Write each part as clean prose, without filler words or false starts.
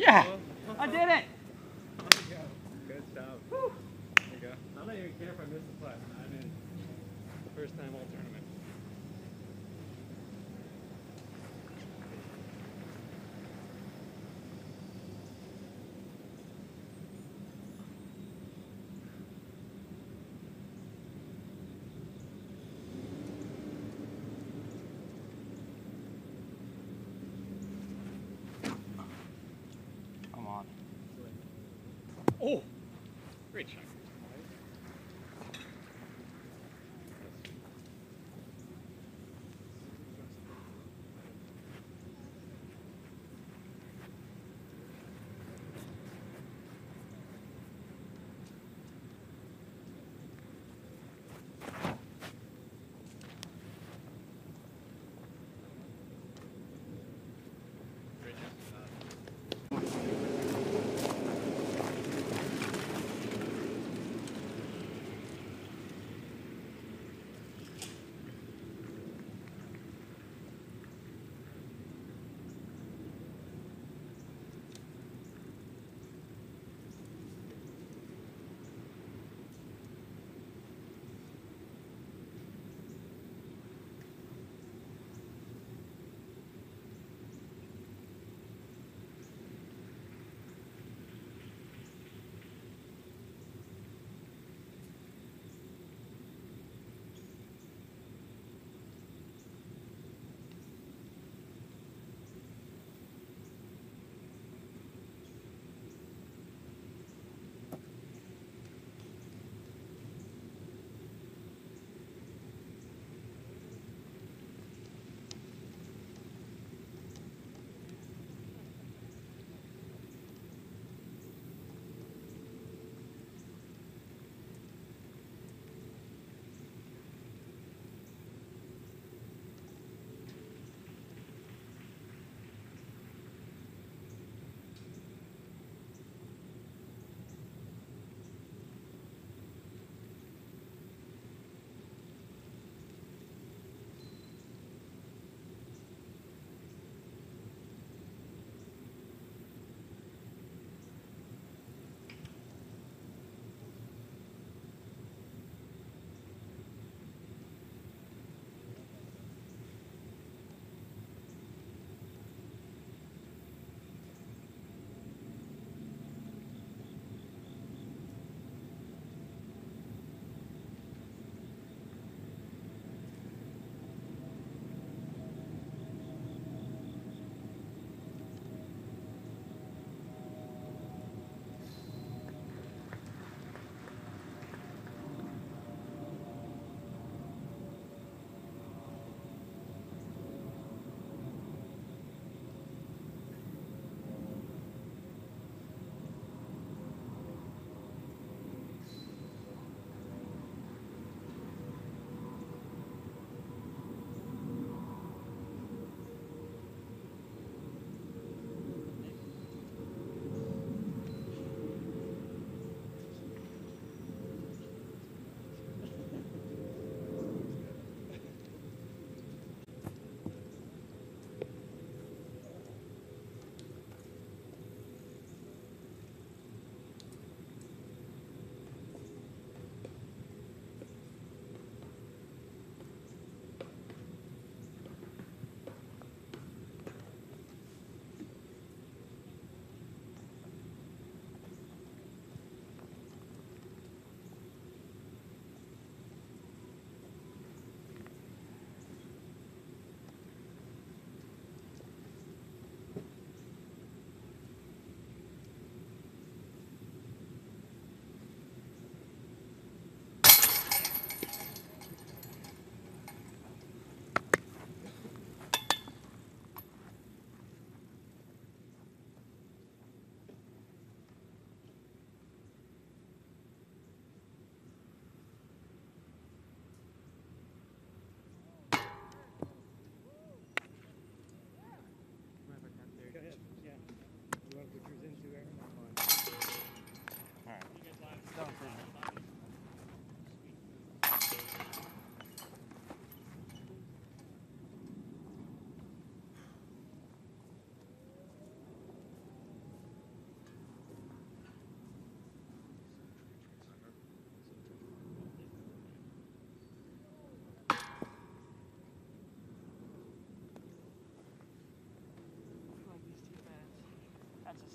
Yeah, I did it. There you go. Good stuff. Whew. There you go. I don't even care if I miss the putt. I'm in first time all tournament. Come on. Oh, great shot.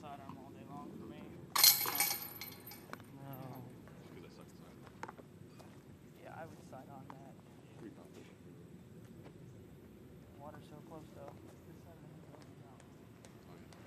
sidearm all day long for me. No. Because I suck at sidearm. Yeah, I would sidearm that. 3 pounds. Water's so close though. This side of the hill is out. Oh, yeah.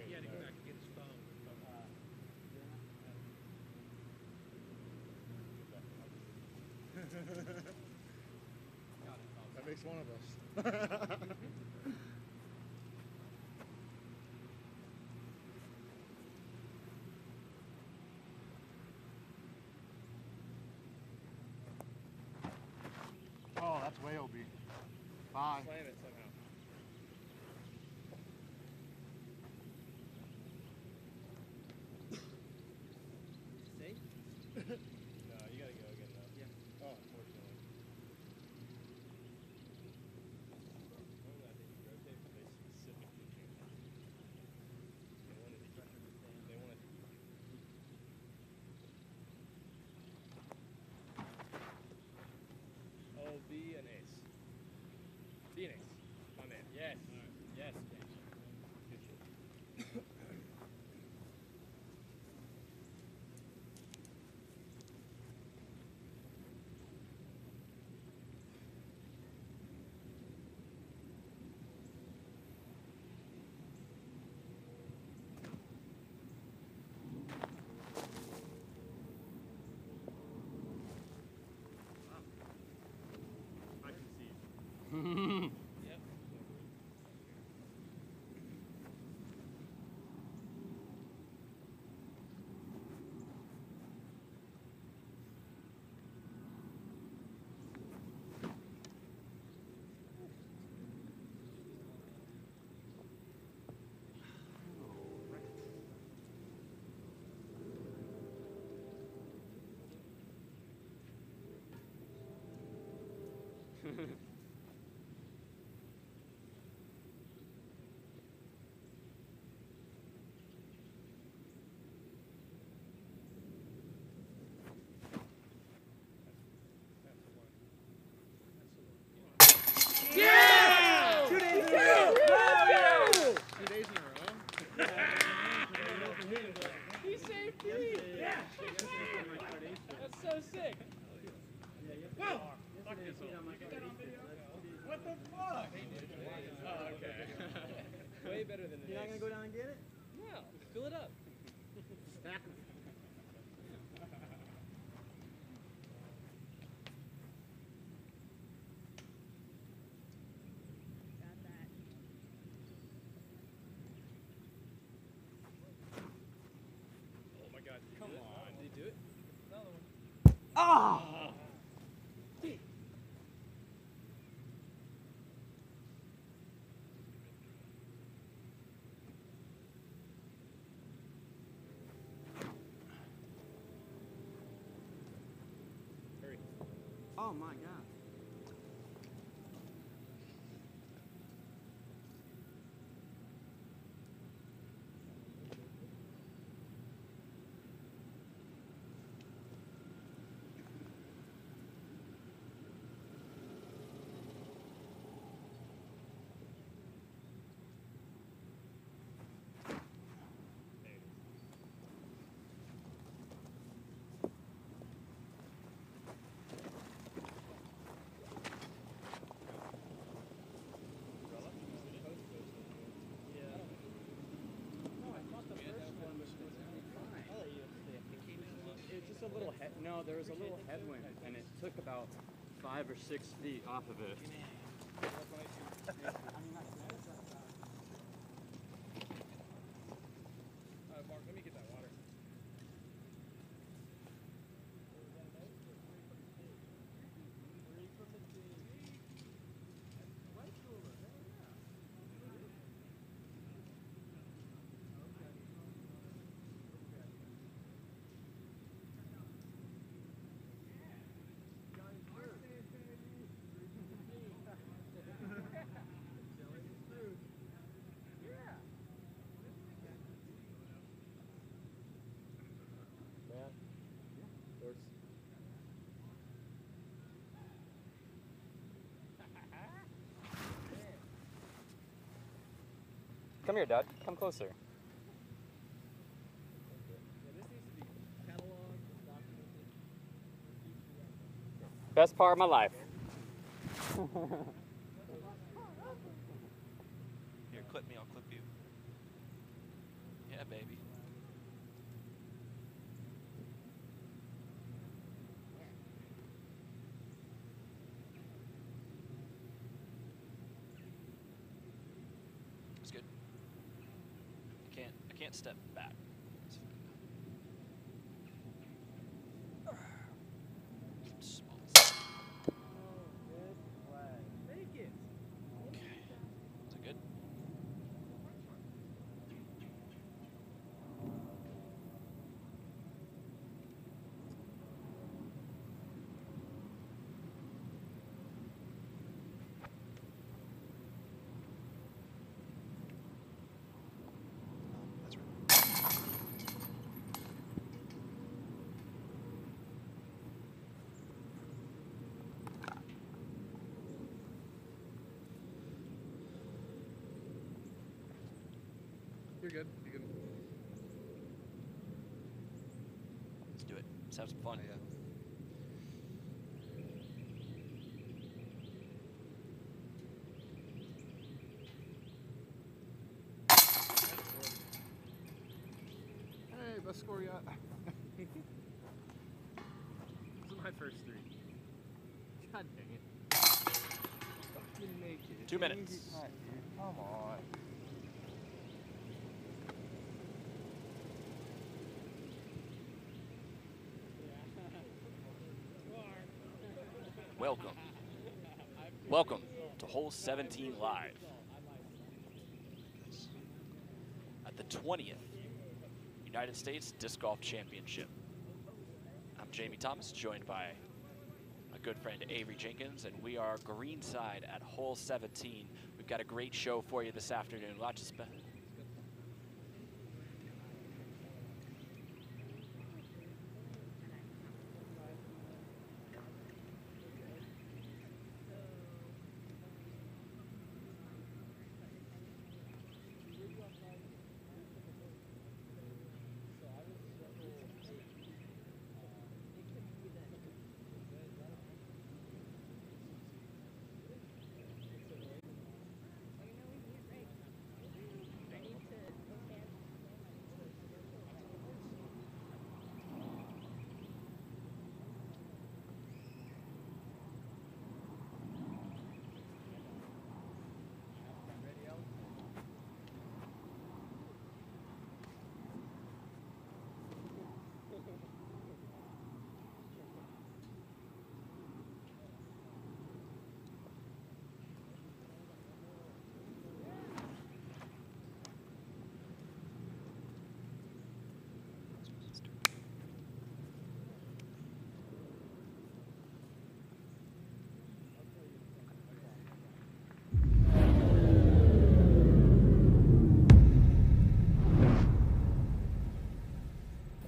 He had to go back and get his phone. That makes one of us. Oh, that's way OB. Bye. Slam it somehow. See? No, you gotta Yes. Yes, James. Good shit. I can see. Yep. Yeah! 2 days in a row. 2 days in a row. He saved me! Yeah. That's so sick! Whoa! What the fuck? Oh, okay. Way better than the You're not Knicks. gonna go down and get it? No, fill it up. Oh my god. Come on. Did he do it? Another one. Ah! Oh my god. A little no, there was a little headwind, and it took about 5 or 6 feet off of it. Mark, let me get that water. Come here, Dad. Come closer. Best part of my life. Here, clip me, I'll clip you. Yeah, baby. It's good. I can't step back. It's fine. Small. Good flag. Make it. Okay. Is it good? That's right. You're good. You're good. Let's do it. Let's have some fun. Yeah. Hey, best score yet. This is my first 3. God dang it. Fucking make it. 2 minutes. Come on. Welcome to Hole 17 Live at the 20th United States Disc Golf Championship. I'm Jamie Thomas, joined by my good friend Avery Jenkins, and we are greenside at Hole 17. We've got a great show for you this afternoon. Lots of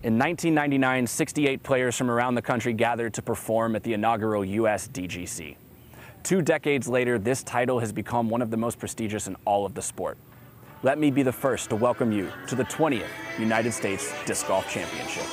In 1999, 68 players from around the country gathered to perform at the inaugural USDGC. 2 decades later, this title has become one of the most prestigious in all of the sport. Let me be the first to welcome you to the 20th United States Disc Golf Championship.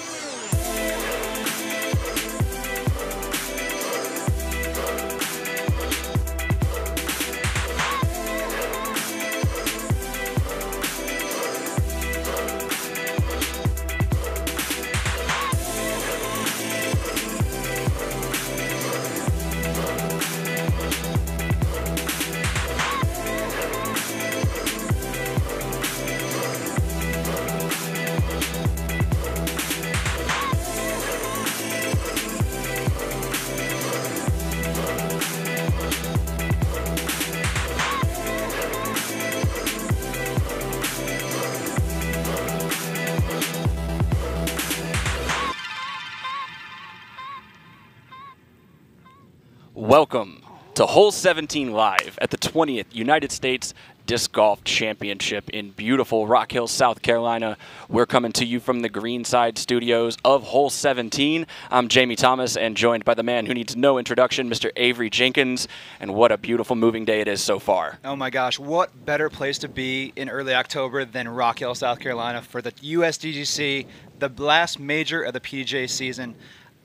Welcome to Hole 17 Live at the 20th United States Disc Golf Championship in beautiful Rock Hill, South Carolina. We're coming to you from the Greenside studios of Hole 17. I'm Jamie Thomas, and joined by the man who needs no introduction, Mr. Avery Jenkins. And what a beautiful moving day it is so far. Oh my gosh, what better place to be in early October than Rock Hill, South Carolina for the USDGC, the last major of the PGA season.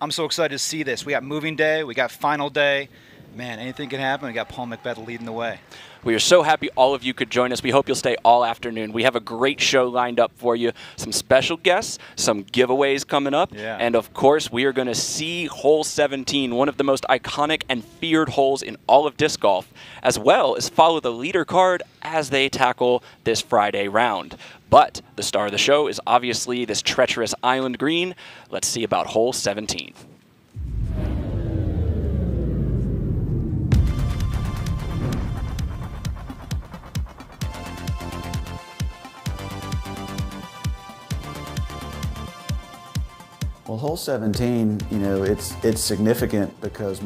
I'm so excited to see this. We got moving day, we got final day. Man, anything can happen. We got Paul McBeth leading the way. We are so happy all of you could join us. We hope you'll stay all afternoon. We have a great show lined up for you. Some special guests, some giveaways coming up. Yeah. And of course, we are going to see Hole 17, one of the most iconic and feared holes in all of disc golf, as well as follow the leader card as they tackle this Friday round. But the star of the show is obviously this treacherous island green. Let's see about Hole 17. Well, hole 17, you know, it's significant because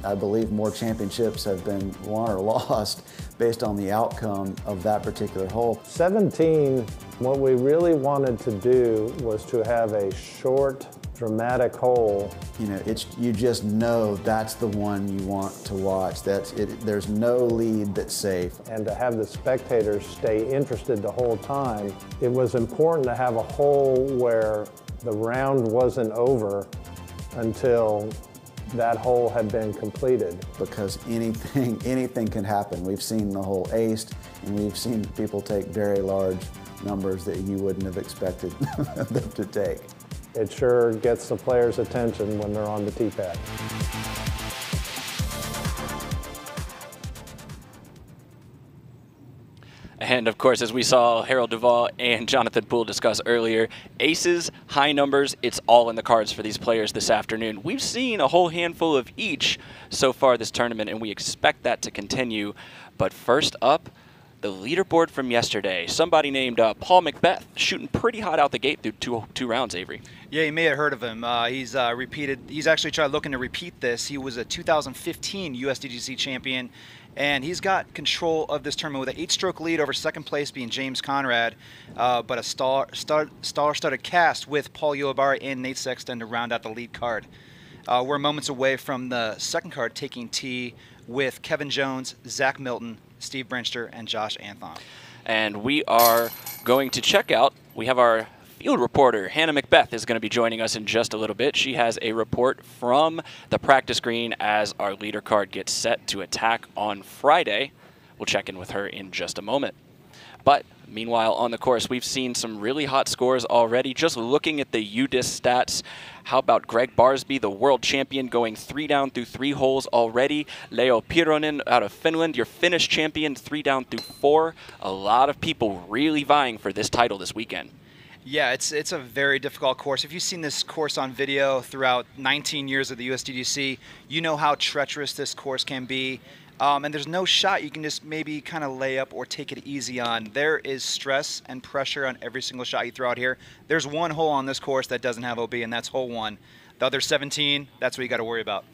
I believe more championships have been won or lost based on the outcome of that particular hole. 17, what we really wanted to do was to have a short dramatic hole. You know, you just know that's the one you want to watch. That's it. There's no lead that's safe. And to have the spectators stay interested the whole time, it was important to have a hole where the round wasn't over until that hole had been completed. Because anything can happen. We've seen the hole aced, and we've seen people take very large numbers that you wouldn't have expected them to take. It sure gets the players' attention when they're on the tee pad. And of course, as we saw Harold Duvall and Jonathan Poole discuss earlier, aces, high numbers, it's all in the cards for these players this afternoon. We've seen a whole handful of each so far this tournament, and we expect that to continue. But first up, the leaderboard from yesterday. Somebody named Paul Macbeth, shooting pretty hot out the gate through two rounds, Avery. Yeah, you may have heard of him. He's actually looking to repeat this. He was a 2015 USDGC champion, and he's got control of this tournament with an 8-stroke lead over second place being James Conrad, but a star-studded cast with Paul Ulibarri and Nate Sexton to round out the lead card. We're moments away from the second card taking tee with Kevin Jones, Zach Milton, Steve Brinster, and Josh Anthon. And we are going to check out, we have our field reporter, Hannah Macbeth, is going to be joining us in just a little bit. She has a report from the practice green as our leader card gets set to attack on Friday. We'll check in with her in just a moment. But meanwhile, on the course, we've seen some really hot scores already. Just looking at the UDIS stats, how about Greg Barsby, the world champion, going 3 down through 3 holes already? Leo Pironen out of Finland, your Finnish champion, 3 down through 4. A lot of people really vying for this title this weekend. Yeah, it's a very difficult course. If you've seen this course on video throughout 19 years of the USDGC, you know how treacherous this course can be. And there's no shot you can just maybe kind of lay up or take it easy on. There is stress and pressure on every single shot you throw out here. There's one hole on this course that doesn't have OB, and that's hole 1. The other 17, that's what you got to worry about.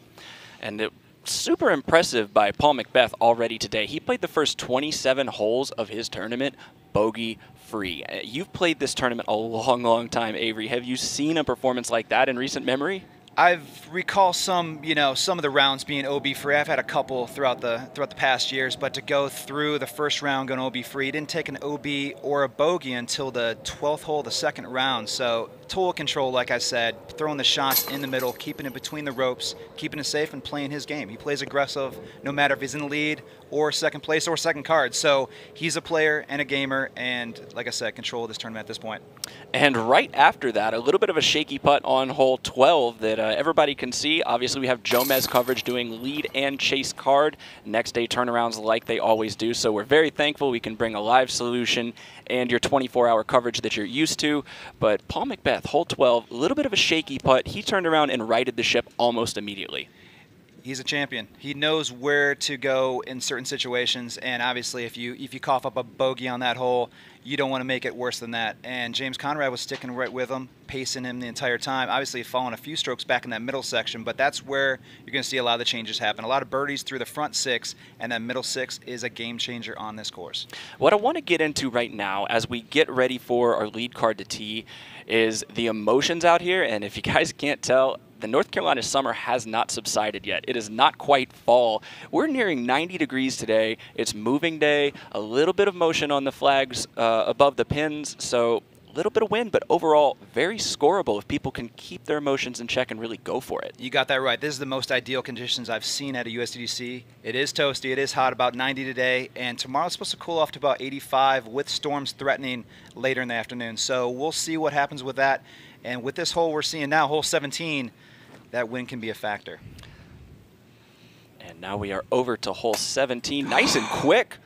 And it super impressive by Paul Macbeth already today. He played the first 27 holes of his tournament bogey-free. You've played this tournament a long, long time, Avery. Have you seen a performance like that in recent memory? I've recall some of the rounds being OB free. I've had a couple throughout the past years, but to go through the first round going OB free, didn't take an OB or a bogey until the 12th hole of the second round. So total control, like I said, throwing the shots in the middle, keeping it between the ropes, keeping it safe, and playing his game. He plays aggressive no matter if he's in the lead or second place or second card. So he's a player and a gamer, and like I said, control of this tournament at this point. And right after that, a little bit of a shaky putt on hole 12 that everybody can see. Obviously, we have Jomez coverage doing lead and chase card. Next day turnarounds like they always do. So we're very thankful we can bring a live solution and your 24-hour coverage that you're used to. But Paul Macbeth, hole 12, a little bit of a shaky putt. He turned around and righted the ship almost immediately. He's a champion. He knows where to go in certain situations, and obviously if you cough up a bogey on that hole, you don't want to make it worse than that. And James Conrad was sticking right with him, pacing him the entire time. Obviously falling a few strokes back in that middle section, but that's where you're going to see a lot of the changes happen. A lot of birdies through the front 6, and that middle 6 is a game changer on this course. What I want to get into right now as we get ready for our lead card to tee is the emotions out here. And if you guys can't tell, the North Carolina summer has not subsided yet. It is not quite fall. We're nearing 90 degrees today. It's moving day, a little bit of motion on the flags above the pins, so a little bit of wind, but overall very scoreable if people can keep their emotions in check and really go for it. You got that right. This is the most ideal conditions I've seen at a USDGC. It is toasty. It is hot, about 90 today, and tomorrow it's supposed to cool off to about 85 with storms threatening later in the afternoon. So we'll see what happens with that. And with this hole we're seeing now, hole 17, that wind can be a factor. And now we are over to hole 17, nice and quick.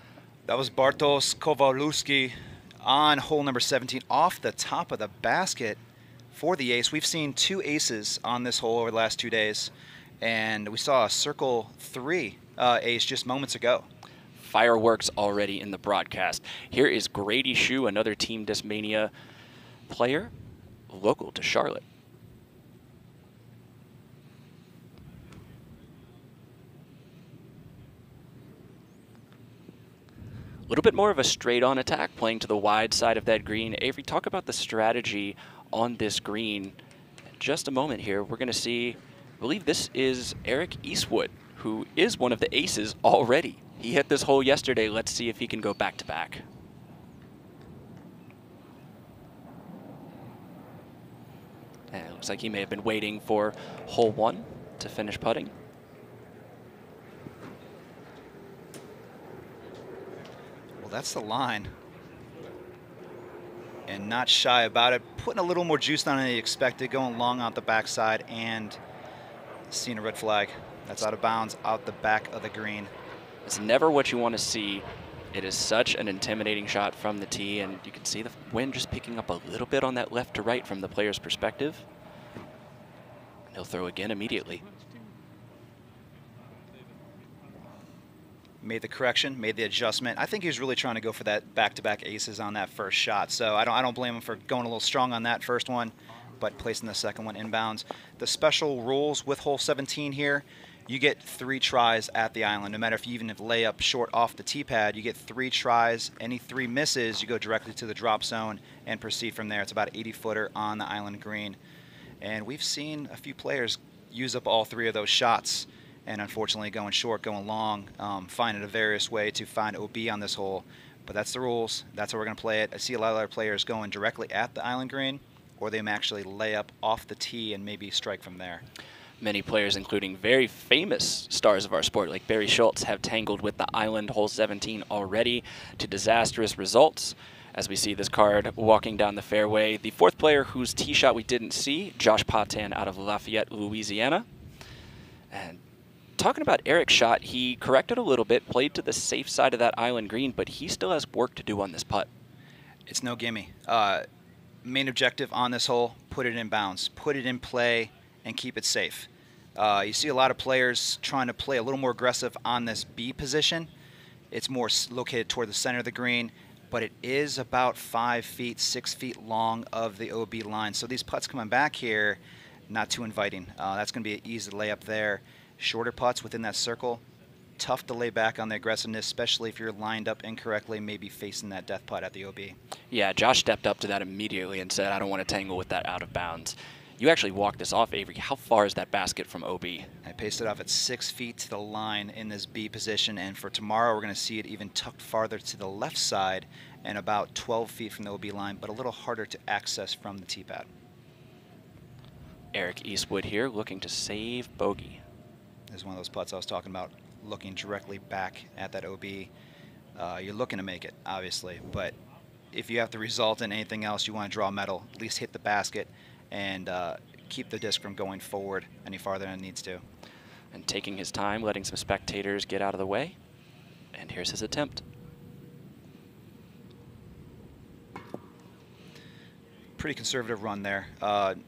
That was Bartosz Kowalewski on hole number 17 off the top of the basket for the ace. We've seen 2 aces on this hole over the last 2 days, and we saw a circle 3 ace just moments ago. Fireworks already in the broadcast. Here is Grady Shue, another Team Discmania player, local to Charlotte. A little bit more of a straight-on attack, playing to the wide side of that green. Avery, talk about the strategy on this green. just a moment here, we're going to see, I believe this is Eric Eastwood, who is one of the aces already. He hit this hole yesterday. Let's see if he can go back-to-back. And it looks like he may have been waiting for hole 1 to finish putting. Well, that's the line. And not shy about it, putting a little more juice on than he expected, going long out the backside and seeing a red flag. That's out of bounds, out the back of the green. It's never what you want to see. It is such an intimidating shot from the tee, and you can see the wind just picking up a little bit on that left to right from the player's perspective. And he'll throw again immediately. Made the correction, made the adjustment. I think he was really trying to go for that back-to-back aces on that first shot. So I don't blame him for going a little strong on that first one, but placing the second one inbounds. The special rules with hole 17 here, you get 3 tries at the island. No matter if you even lay up short off the tee pad, you get 3 tries. Any 3 misses, you go directly to the drop zone and proceed from there. It's about 80-footer on the island green. And we've seen a few players use up all 3 of those shots. And unfortunately, going short, going long, finding a various way to find OB on this hole. But that's the rules. That's how we're going to play it. I see a lot of other players going directly at the island green, or they may actually lay up off the tee and maybe strike from there. Many players, including very famous stars of our sport, like Barry Schultz, have tangled with the island hole 17 already to disastrous results. As we see this card walking down the fairway, the 4th player whose tee shot we didn't see, Josh Patan out of Lafayette, Louisiana. And talking about Eric's shot, he corrected a little bit, played to the safe side of that island green, but he still has work to do on this putt. It's no gimme. Main objective on this hole, put it in bounds, put it in play, and keep it safe. You see a lot of players trying to play a little more aggressive on this B position. It's more located toward the center of the green, but it is about 5 feet, 6 feet long of the OB line. So these putts coming back here, not too inviting. That's going to be an easy layup there. Shorter putts within that circle, tough to lay back on the aggressiveness, especially if you're lined up incorrectly, maybe facing that death putt at the OB. Yeah, Josh stepped up to that immediately and said, I don't want to tangle with that out of bounds. You actually walked this off, Avery. How far is that basket from OB? I paced it off at 6 feet to the line in this B position, and for tomorrow we're going to see it even tucked farther to the left side and about 12 feet from the OB line, but a little harder to access from the tee pad. Eric Eastwood here looking to save bogey. This is one of those putts I was talking about, looking directly back at that OB. You're looking to make it, obviously, but if you have to result in anything else, you want to draw a medal, at least hit the basket and keep the disc from going forward any farther than it needs to. And taking his time, letting some spectators get out of the way. And here's his attempt. Pretty conservative run there.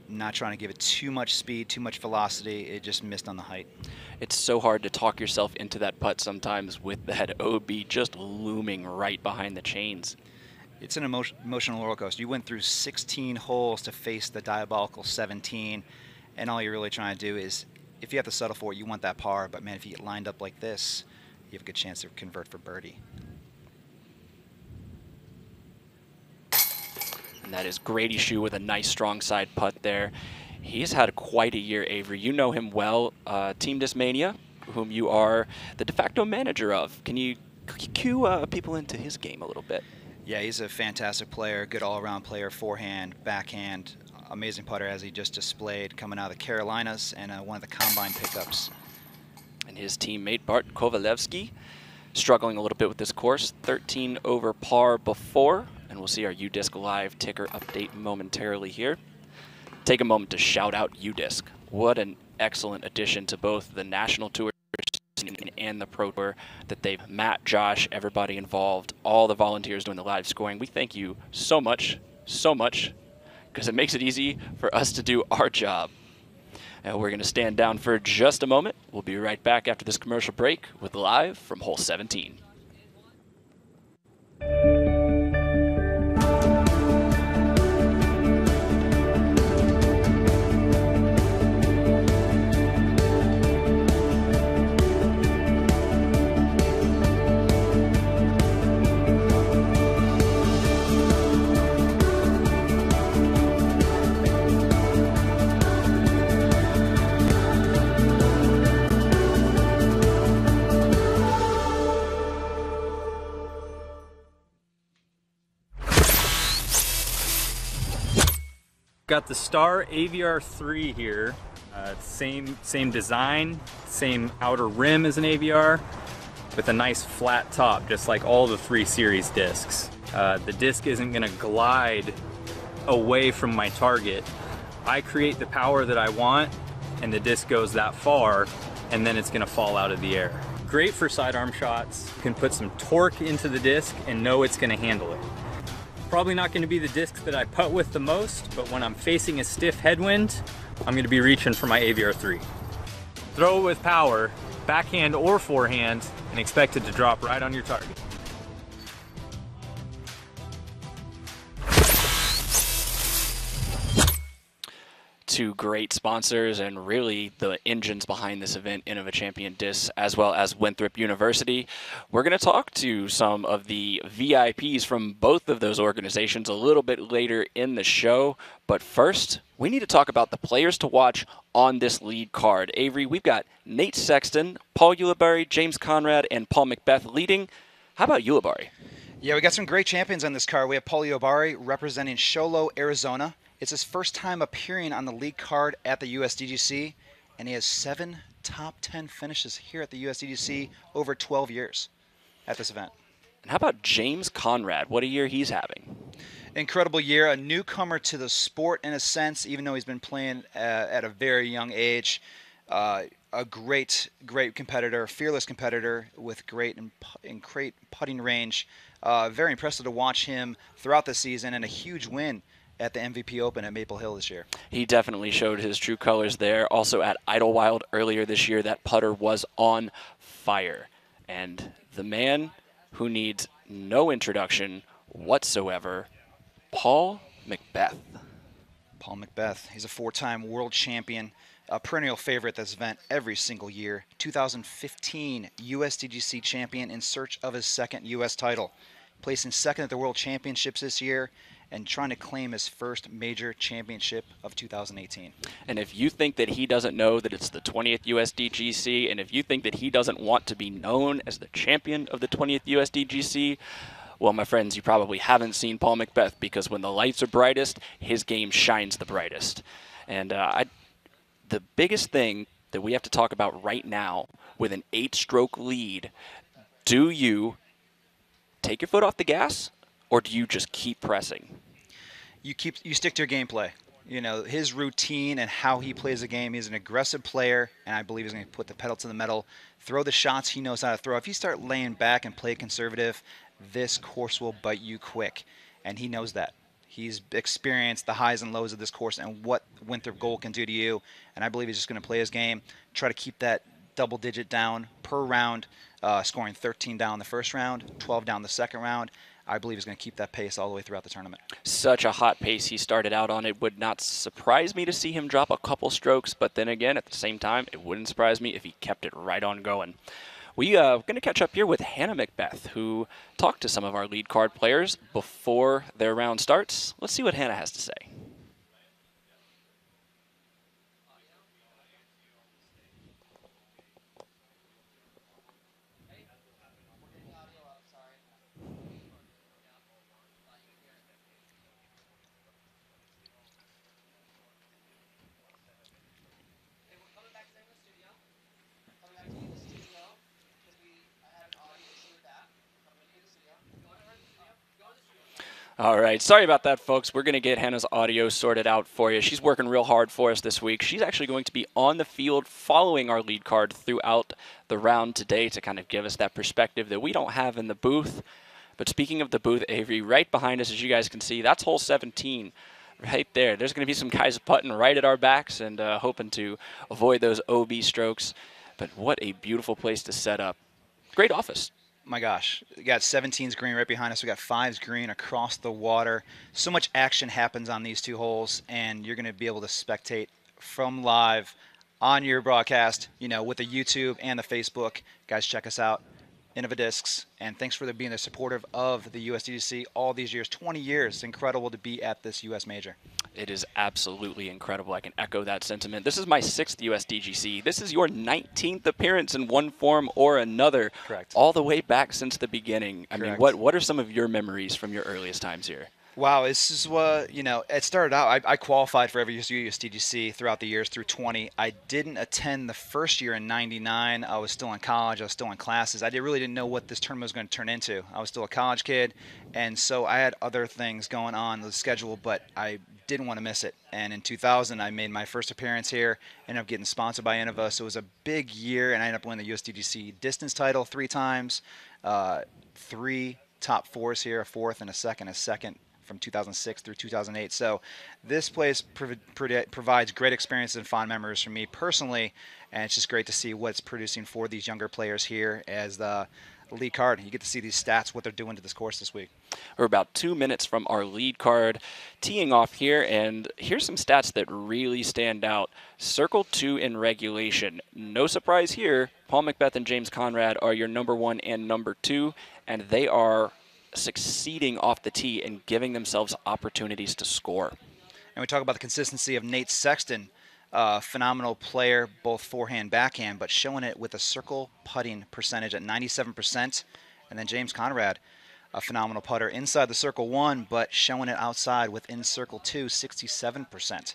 Not trying to give it too much speed, too much velocity. It just missed on the height. It's so hard to talk yourself into that putt sometimes with that OB just looming right behind the chains. It's an emotional roller coaster. You went through 16 holes to face the diabolical 17, and all you're really trying to do is, if you have to settle for it, you want that par, but man, if you get lined up like this, you have a good chance to convert for birdie. And that is Grady Shue with a nice strong side putt there. He's had quite a year, Avery. You know him well. Team Discmania, whom you are the de facto manager of. Can you cue people into his game a little bit? Yeah, he's a fantastic player, good all-around player, forehand, backhand, amazing putter as he just displayed coming out of the Carolinas and one of the combine pickups. And his teammate Bart Kovalevsky struggling a little bit with this course, 13 over par before, and we'll see our UDisc Live ticker update momentarily here. Take a moment to shout out UDisc. What an excellent addition to both the National Tour and the Pro Tour that they've, Matt, Josh, everybody involved, all the volunteers doing the live scoring. We thank you so much, because it makes it easy for us to do our job. And we're going to stand down for just a moment. We'll be right back after this commercial break with Live from Hole 17. Got the Star AVR3 here. Same design, same outer rim as an AVR, with a nice flat top, just like all the 3 Series discs. The disc isn't gonna glide away from my target. I create the power that I want, and the disc goes that far, and then it's gonna fall out of the air. Great for sidearm shots. You can put some torque into the disc and know it's gonna handle it. Probably not gonna be the disc that I putt with the most, but when I'm facing a stiff headwind, I'm gonna be reaching for my AVR3. Throw it with power, backhand or forehand, and expect it to drop right on your target. Two great sponsors and really the engines behind this event, Innova Champion Discs, as well as Winthrop University. We're going to talk to some of the VIPs from both of those organizations a little bit later in the show. But first, we need to talk about the players to watch on this lead card. Avery, we've got Nate Sexton, Paul Ulibarri, James Conrad, and Paul Macbeth leading. How about Ulibarri? Yeah, we got some great champions on this card. We have Paul Ulibarri representing Sholo, Arizona. It's his first time appearing on the league card at the USDGC, and he has 7 top 10 finishes here at the USDGC over 12 years at this event. And how about James Conrad? What a year he's having. Incredible year, a newcomer to the sport in a sense, even though he's been playing at a very young age. A great competitor, fearless competitor with great putting range. Very impressive to watch him throughout the season, and a huge win at the MVP Open at Maple Hill this year. He definitely showed his true colors there. Also at Idlewild earlier this year, that putter was on fire. And the man who needs no introduction whatsoever, Paul Macbeth. Paul Macbeth, he's a 4-time world champion, a perennial favorite at this event every single year. 2015 USDGC champion in search of his 2nd U.S. title. Placing 2nd at the World Championships this year, and trying to claim his first major championship of 2018. And if you think that he doesn't know that it's the 20th USDGC, and if you think that he doesn't want to be known as the champion of the 20th USDGC, well, my friends, you probably haven't seen Paul Macbeth, because when the lights are brightest, his game shines the brightest. And the biggest thing that we have to talk about right now with an 8-stroke lead, do you take your foot off the gas, or do you just keep pressing? You stick to your gameplay. You know, his routine and how he plays the game. He's an aggressive player, and I believe he's going to put the pedal to the metal, throw the shots he knows how to throw. If you start laying back and play conservative, this course will bite you quick, and he knows that. He's experienced the highs and lows of this course and what Winthrop Gold can do to you, and I believe he's just going to play his game, try to keep that double-digit down per round, scoring 13 down the first round, 12 down the second round. I believe he's going to keep that pace all the way throughout the tournament. Such a hot pace he started out on. It would not surprise me to see him drop a couple strokes, but then again, at the same time, it wouldn't surprise me if he kept it right on going. We are going to catch up here with Hannah Macbeth, who talked to some of our lead card players before their round starts. Let's see what Hannah has to say. All right, sorry about that, folks. We're going to get Hannah's audio sorted out for you. She's working real hard for us this week. She's actually going to be on the field following our lead card throughout the round today to kind of give us that perspective that we don't have in the booth. But speaking of the booth, Avery, right behind us, as you guys can see, that's hole 17 right there. There's going to be some guys putting right at our backs and hoping to avoid those OB strokes. But what a beautiful place to set up. Great office. My gosh, we got 17's green right behind us. We got 5's green across the water. So much action happens on these two holes, and you're going to be able to spectate from live on your broadcast, you know, with the YouTube and the Facebook. Guys, check us out, Innova Discs, and thanks for being supportive of the USDGC all these years, 20 years. It's incredible to be at this U.S. major. It is absolutely incredible. I can echo that sentiment. This is my 6th USDGC. This is your 19th appearance in one form or another. Correct. All the way back since the beginning. I mean, what are some of your memories from your earliest times here? Wow, this is what, it started out, I qualified for every USDGC throughout the years through 20. I didn't attend the first year in 99. I was still in college. I was still in classes. I really didn't know what this tournament was going to turn into. I was still a college kid, and so I had other things going on the schedule, but I didn't want to miss it. And in 2000, I made my first appearance here, ended up getting sponsored by Innova, so it was a big year, and I ended up winning the USDGC distance title 3 times, 3 top 4s here, a 4th and a 2nd from 2006 through 2008. So this place provides great experiences and fond memories for me personally, and it's just great to see what's producing for these younger players here as the lead card. You get to see these stats, what they're doing to this course this week. We're about 2 minutes from our lead card teeing off here, and here's some stats that really stand out. Circle 2 in regulation. No surprise here, Paul McBeth and James Conrad are your number 1 and number 2, and they are succeeding off the tee and giving themselves opportunities to score. And we talk about the consistency of Nate Sexton, phenomenal player, both forehand, backhand, but showing it with a circle putting percentage at 97%. And then James Conrad, a phenomenal putter inside the circle 1, but showing it outside within circle 2, 67%.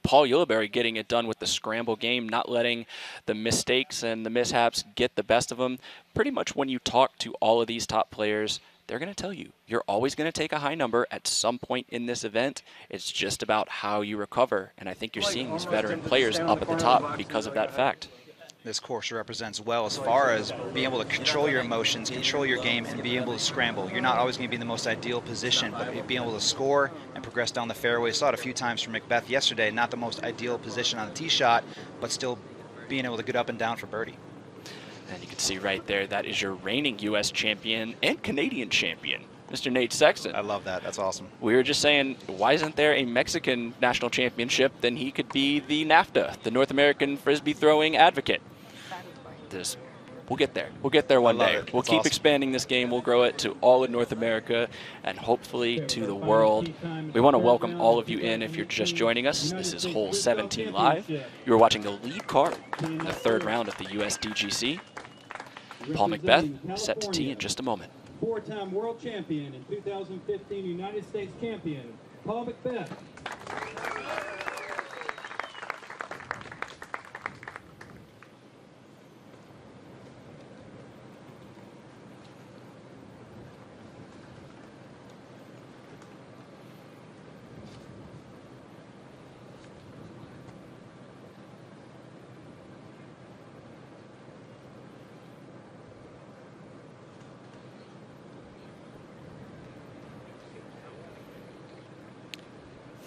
Paul Ulibarri getting it done with the scramble game, not letting the mistakes and the mishaps get the best of them. Pretty much when you talk to all of these top players, they're going to tell you, you're always going to take a high number at some point in this event. It's just about how you recover. And I think you're seeing these veteran players up at the top because of that fact. This course represents well as far as being able to control your emotions, control your game, and be able to scramble. You're not always going to be in the most ideal position, but being able to score and progress down the fairway. Saw it a few times from McBeth yesterday. Not the most ideal position on the tee shot, but still being able to get up and down for birdie. And you can see right there, that is your reigning U.S. champion and Canadian champion, Mr. Nate Sexton. I love that. That's awesome. We were just saying, why isn't there a Mexican national championship? Then he could be the NAFTA, the North American Frisbee Throwing Advocate. We'll get there. We'll get there one day. We'll keep expanding this game. We'll grow it to all of North America and hopefully to the world. We want to welcome all of you in if you're just joining us. This is Hole 17 Live. You are watching the lead card in the 3rd round of the USDGC. Paul McBeth set to tee in just a moment. 4-time world champion and 2015 United States champion, Paul McBeth.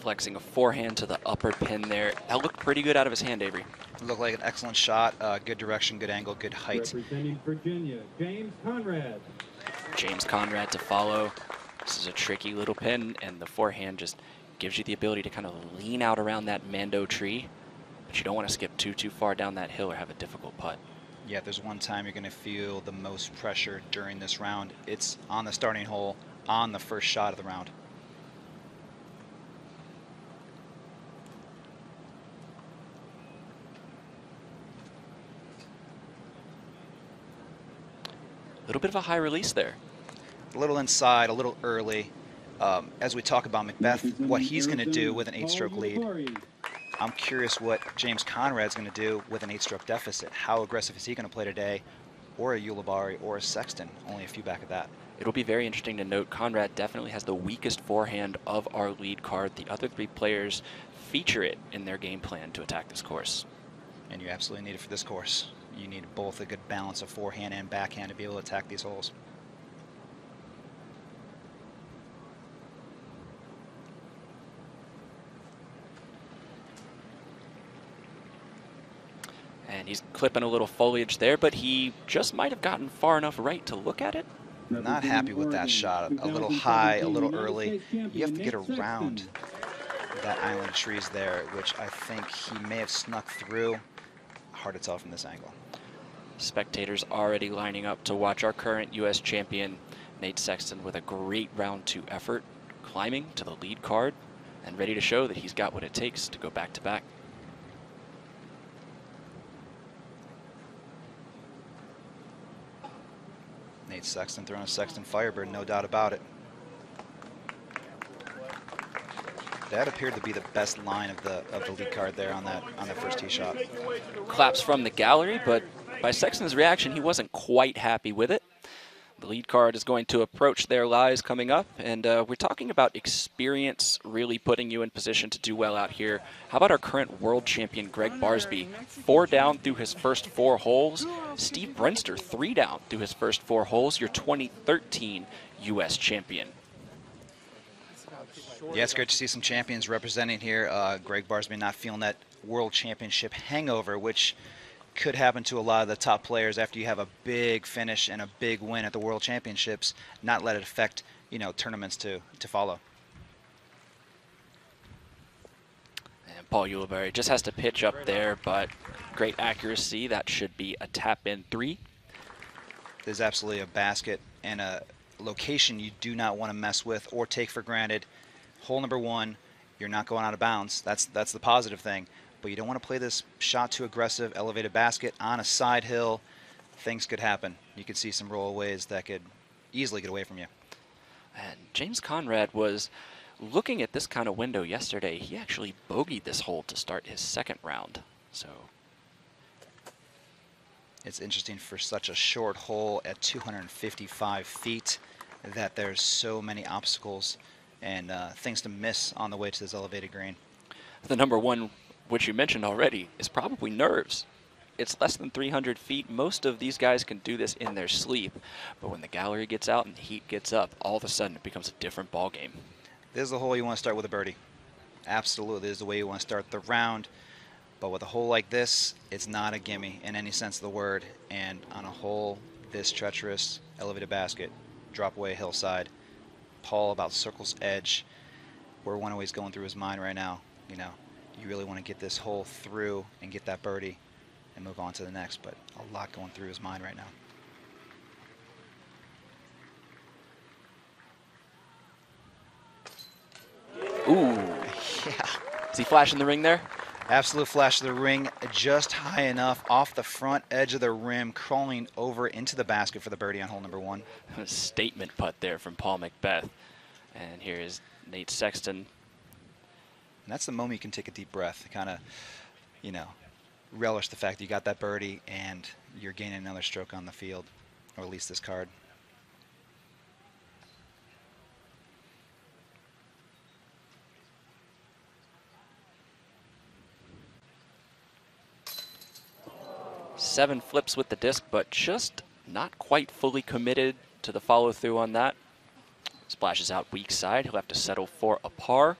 Flexing a forehand to the upper pin there. That looked pretty good out of his hand, Avery. It looked like an excellent shot. Good direction, good angle, good height. Representing Virginia, James Conrad. James Conrad to follow. This is a tricky little pin, and the forehand just gives you the ability to kind of lean out around that Mando tree, but you don't want to skip too far down that hill or have a difficult putt. Yeah, if there's one time you're going to feel the most pressure during this round, it's on the starting hole, on the first shot of the round. A little bit of a high release there. A little inside, a little early. As we talk about McBeth, what he's going to do with an 8-stroke lead. I'm curious what James Conrad's going to do with an 8-stroke deficit. How aggressive is he going to play today? Or a Ulibarri or a Sexton, only a few back of that. It'll be very interesting to note Conrad definitely has the weakest forehand of our lead card. The other 3 players feature it in their game plan to attack this course. And you absolutely need it for this course. You need both a good balance of forehand and backhand to be able to attack these holes. And he's clipping a little foliage there, but he just might have gotten far enough right to look at it. Not happy with that shot. A little high, a little early. You have to get around that island of trees there, which I think he may have snuck through. Hard to tell from this angle. Spectators already lining up to watch our current U.S. champion, Nate Sexton, with a great round 2 effort, climbing to the lead card and ready to show that he's got what it takes to go back-to-back. Nate Sexton throwing a Sexton Firebird, no doubt about it. That appeared to be the best line of the lead card there on the first tee shot. Claps from the gallery, but by Sexton's reaction, he wasn't quite happy with it. The lead card is going to approach their lies coming up, and we're talking about experience really putting you in position to do well out here. How about our current world champion, Greg Barsby? 4 down through his first 4 holes. Steve Brenster, 3 down through his first 4 holes, your 2013 U.S. champion. Yeah, it's great to see some champions representing here. Greg Barsby not feeling that world championship hangover, which could happen to a lot of the top players after you have a big finish and a big win at the World Championships, not let it affect, you know, tournaments to follow. And Paul Ulibarri just has to pitch up there, but great accuracy. That should be a tap-in 3. There's absolutely a basket and a location you do not want to mess with or take for granted. Hole number 1, you're not going out of bounds. That's the positive thing. But you don't want to play this shot too aggressive, elevated basket on a side hill. Things could happen. You could see some rollaways that could easily get away from you. And James Conrad was looking at this kind of window yesterday. He actually bogeyed this hole to start his 2nd round. So it's interesting for such a short hole at 255 feet that there's so many obstacles and things to miss on the way to this elevated green. The number 1, which you mentioned already, is probably nerves. It's less than 300 feet. Most of these guys can do this in their sleep, but when the gallery gets out and the heat gets up, all of a sudden it becomes a different ball game. This is the hole you want to start with a birdie. Absolutely, this is the way you want to start the round. But with a hole like this, it's not a gimme in any sense of the word. And on a hole this treacherous, elevated basket, drop away hillside, Paul about circle's edge, we're one always going through his mind right now. You know, you really want to get this hole through and get that birdie and move on to the next, but a lot going through his mind right now. Ooh. Yeah. Is he flashing the ring there? Absolute flash of the ring, just high enough off the front edge of the rim, crawling over into the basket for the birdie on hole number 1. A statement putt there from Paul Macbeth. And here is Nate Sexton. And that's the moment you can take a deep breath, kind of, you know, relish the fact that you got that birdie and you're gaining another stroke on the field, or at least this card. Seven flips with the disc, but just not quite fully committed to the follow through on that. Splashes out weak side. He'll have to settle for a par.